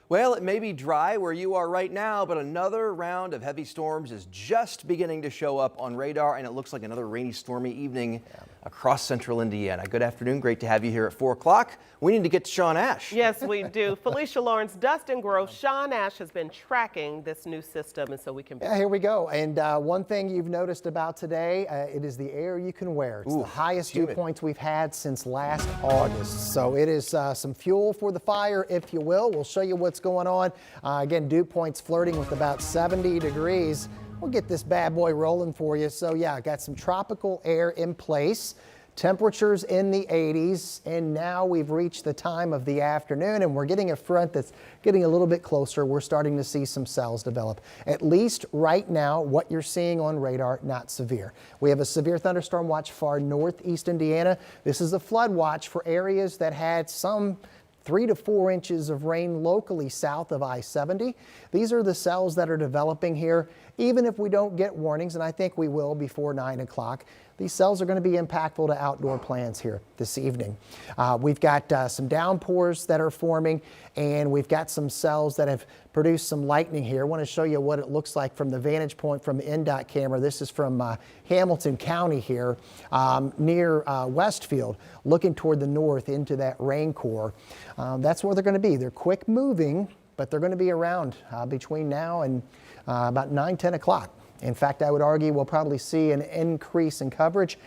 Well, it may be dry where you are right now, but another round of heavy storms is just beginning to show up on radar, and it looks like another rainy, stormy evening across central Indiana. Good afternoon. Great to have you here at 4 o'clock. We need to get to Sean Ash. Yes, we do. Felicia Lawrence, Dustin Grove, Sean Ash has been tracking this new system, and so we can. Yeah, here we go. And one thing you've noticed about today, it is the air you can wear. It's the highest dew points we've had since last August. So it is some fuel for the fire, if you will. We'll show you what's going on. Again, dew points flirting with about 70 degrees. We'll get this bad boy rolling for you. So yeah, got some tropical air in place. Temperatures in the 80s, and now we've reached the time of the afternoon and we're getting a front that's getting a little bit closer. We're starting to see some cells develop. At least right now, what you're seeing on radar, not severe. We have a severe thunderstorm watch far northeast Indiana. This is a flood watch for areas that had some 3 to 4 inches of rain locally south of I-70. These are the cells that are developing here. Even if we don't get warnings, and I think we will before 9 o'clock, these cells are going to be impactful to outdoor plans here this evening. We've got some downpours that are forming, and we've got some cells that have produced some lightning here. I want to show you what it looks like from the vantage point from the NDOT camera. This is from Hamilton County here near Westfield, looking toward the north into that rain core. That's where they're going to be. They're quick moving, but they're going to be around between now and about 9-10 o'clock. In fact, I would argue we'll probably see an increase in coverage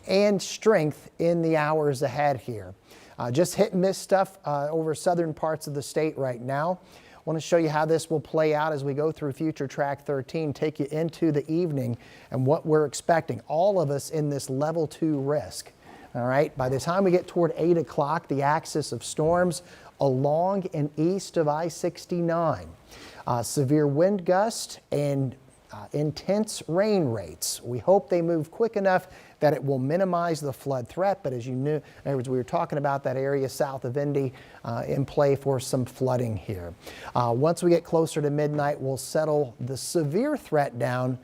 and strength in the hours ahead here. Just hit and miss stuff over southern parts of the state right now. I want to show you how this will play out as we go through Future Track 13, take you into the evening and what we're expecting. All of us in this level 2 risk. All right, by the time we get toward 8 o'clock, the axis of storms along and east of I-69. Severe wind gusts and intense rain rates. We hope they move quick enough that it will minimize the flood threat, but as you knew, in other words, we were talking about that area south of Indy in play for some flooding here. Once we get closer to midnight, we'll settle the severe threat down,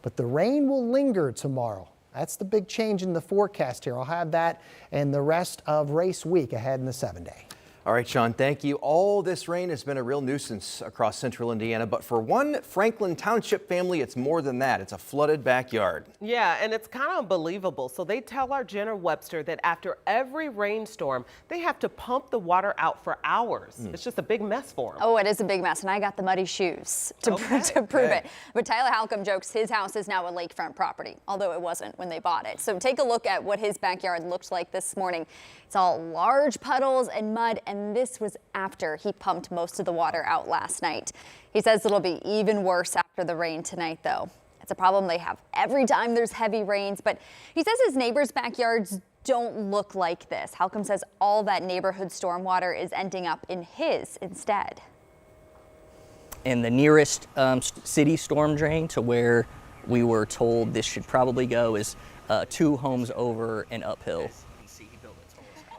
but the rain will linger tomorrow. That's the big change in the forecast here. I'll have that and the rest of race week ahead in the 7-day. All right, Sean, thank you. All this rain has been a real nuisance across central Indiana, but for one Franklin Township family, it's more than that. It's a flooded backyard. Yeah, and it's kind of unbelievable. So they tell our Jenna Webster that after every rainstorm, they have to pump the water out for hours. It's just a big mess for them. Oh, it is a big mess, and I got the muddy shoes to prove it. But Tyler Halcomb jokes his house is now a lakefront property, although it wasn't when they bought it. So take a look at what his backyard looked like this morning. It's all large puddles and mud, and this was after he pumped most of the water out last night. He says it'll be even worse after the rain tonight, though. It's a problem they have every time there's heavy rains, but he says his neighbors' backyards don't look like this. Halcomb says all that neighborhood stormwater is ending up in his instead. And the nearest city storm drain to where we were told this should probably go is 2 homes over and uphill.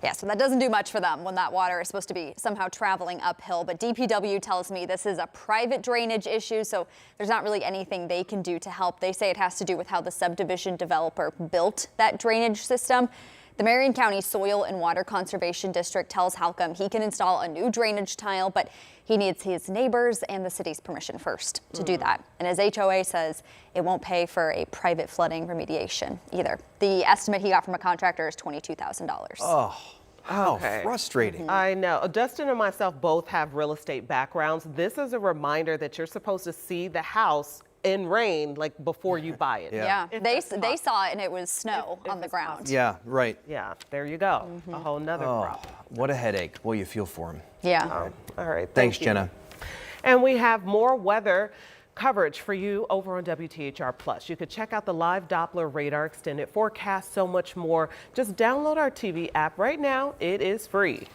Yeah, so that doesn't do much for them when that water is supposed to be somehow traveling uphill. But DPW tells me this is a private drainage issue, so there's not really anything they can do to help. They say it has to do with how the subdivision developer built that drainage system. The Marion County Soil and Water Conservation District tells Halcomb he can install a new drainage tile, but he needs his neighbors and the city's permission first to do that. And as HOA says, it won't pay for a private flooding remediation either. The estimate he got from a contractor is $22,000. Oh, how frustrating. I know. Dustin and myself both have real estate backgrounds. This is a reminder that you're supposed to see the house in rain, like before you buy it. Yeah, they saw it and it was snow on the ground. Possible. Yeah, right. Yeah, there you go. A whole nother problem. What a headache. Well, you feel for him. Yeah. All right. Thanks, Jenna. And we have more weather coverage for you over on WTHR Plus. You could check out the live Doppler radar extended forecast, so much more. Just download our TV app right now. It is free.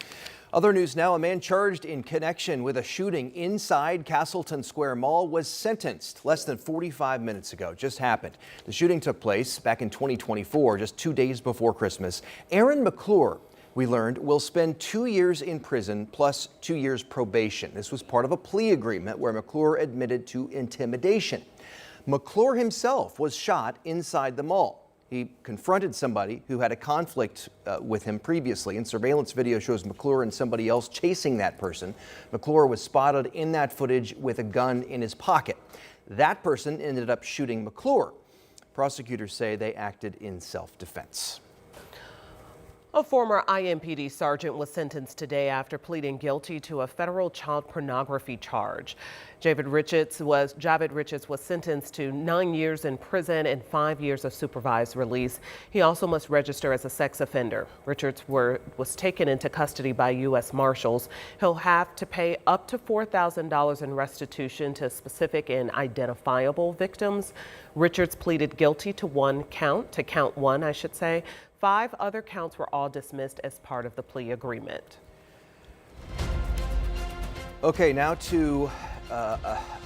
Other news now, a man charged in connection with a shooting inside Castleton Square Mall was sentenced less than 45 minutes ago. Just happened. The shooting took place back in 2024, just 2 days before Christmas. Aaron McClure, we learned, will spend 2 years in prison plus 2 years probation. This was part of a plea agreement where McClure admitted to intimidation. McClure himself was shot inside the mall. He confronted somebody who had a conflict with him previously, and surveillance video shows McClure and somebody else chasing that person. McClure was spotted in that footage with a gun in his pocket. That person ended up shooting McClure. Prosecutors say they acted in self-defense. A former IMPD sergeant was sentenced today after pleading guilty to a federal child pornography charge. Javid Richards was sentenced to 9 years in prison and 5 years of supervised release. He also must register as a sex offender. Richards was taken into custody by U.S. Marshals. He'll have to pay up to $4,000 in restitution to specific and identifiable victims. Richards pleaded guilty to count one, I should say. 5 other counts were all dismissed as part of the plea agreement. Okay, now to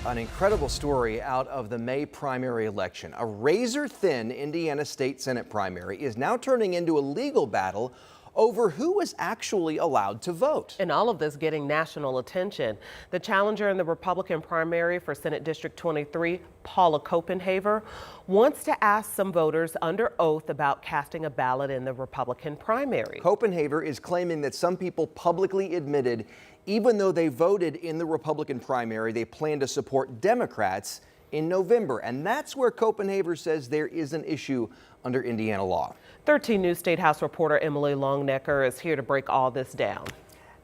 an incredible story out of the May primary election. A razor-thin Indiana State Senate primary is now turning into a legal battle over who is actually allowed to vote. And all of this getting national attention. The challenger in the Republican primary for Senate District 23, Paula Copenhaver, wants to ask some voters under oath about casting a ballot in the Republican primary. Copenhaver is claiming that some people publicly admitted even though they voted in the Republican primary, they plan to support Democrats in November. And that's where Copenhaver says there is an issue under Indiana law. 13 News State House reporter Emily Longnecker is here to break all this down.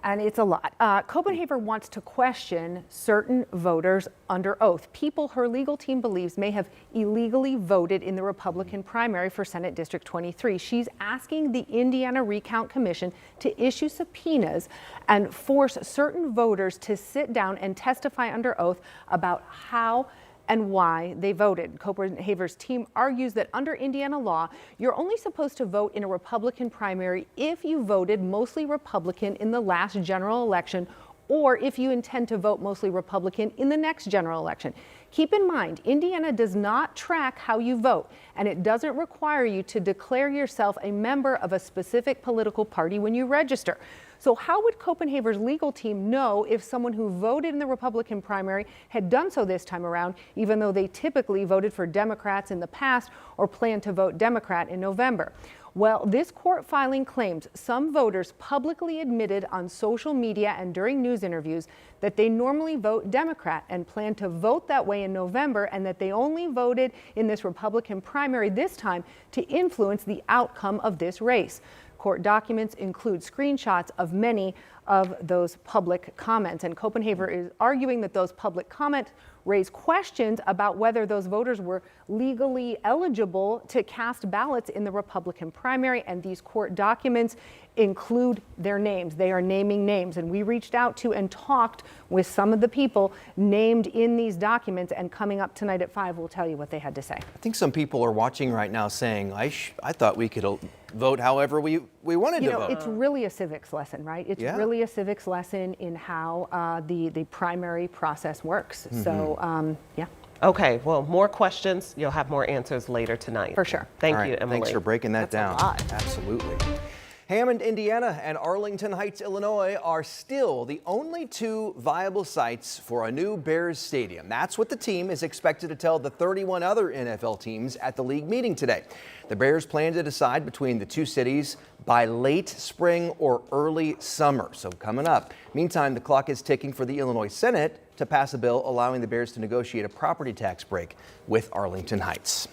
And it's a lot. Copenhaver wants to question certain voters under oath, people her legal team believes may have illegally voted in the Republican primary for Senate District 23. She's asking the Indiana Recount Commission to issue subpoenas and force certain voters to sit down and testify under oath about how and why they voted. Copenhaver's team argues that under Indiana law, you're only supposed to vote in a Republican primary if you voted mostly Republican in the last general election, or if you intend to vote mostly Republican in the next general election. Keep in mind, Indiana does not track how you vote, and it doesn't require you to declare yourself a member of a specific political party when you register. So how would Copenhaver's legal team know if someone who voted in the Republican primary had done so this time around, even though they typically voted for Democrats in the past or plan to vote Democrat in November? Well, this court filing claims some voters publicly admitted on social media and during news interviews that they normally vote Democrat and plan to vote that way in November, and that they only voted in this Republican primary this time to influence the outcome of this race. Court documents include screenshots of many of those public comments, and Copenhaver is arguing that those public comments raise questions about whether those voters were legally eligible to cast ballots in the Republican primary, and these court documents include their names. They are naming names, and we reached out to and talked with some of the people named in these documents, and coming up tonight at 5, we'll tell you what they had to say. I think some people are watching right now saying, I thought we could vote however we wanted to vote. It's really a civics lesson, right? It's really a civics lesson in how the primary process works. So, yeah. Okay, well, more questions. You'll have more answers later tonight. For sure. Thank All right, you, Emily. Thanks for breaking that down. A lot. Absolutely. Hammond, Indiana and Arlington Heights, Illinois are still the only 2 viable sites for a new Bears stadium. That's what the team is expected to tell the 31 other NFL teams at the league meeting today. The Bears plan to decide between the 2 cities by late spring or early summer. So coming up. Meantime, the clock is ticking for the Illinois Senate to pass a bill allowing the Bears to negotiate a property tax break with Arlington Heights.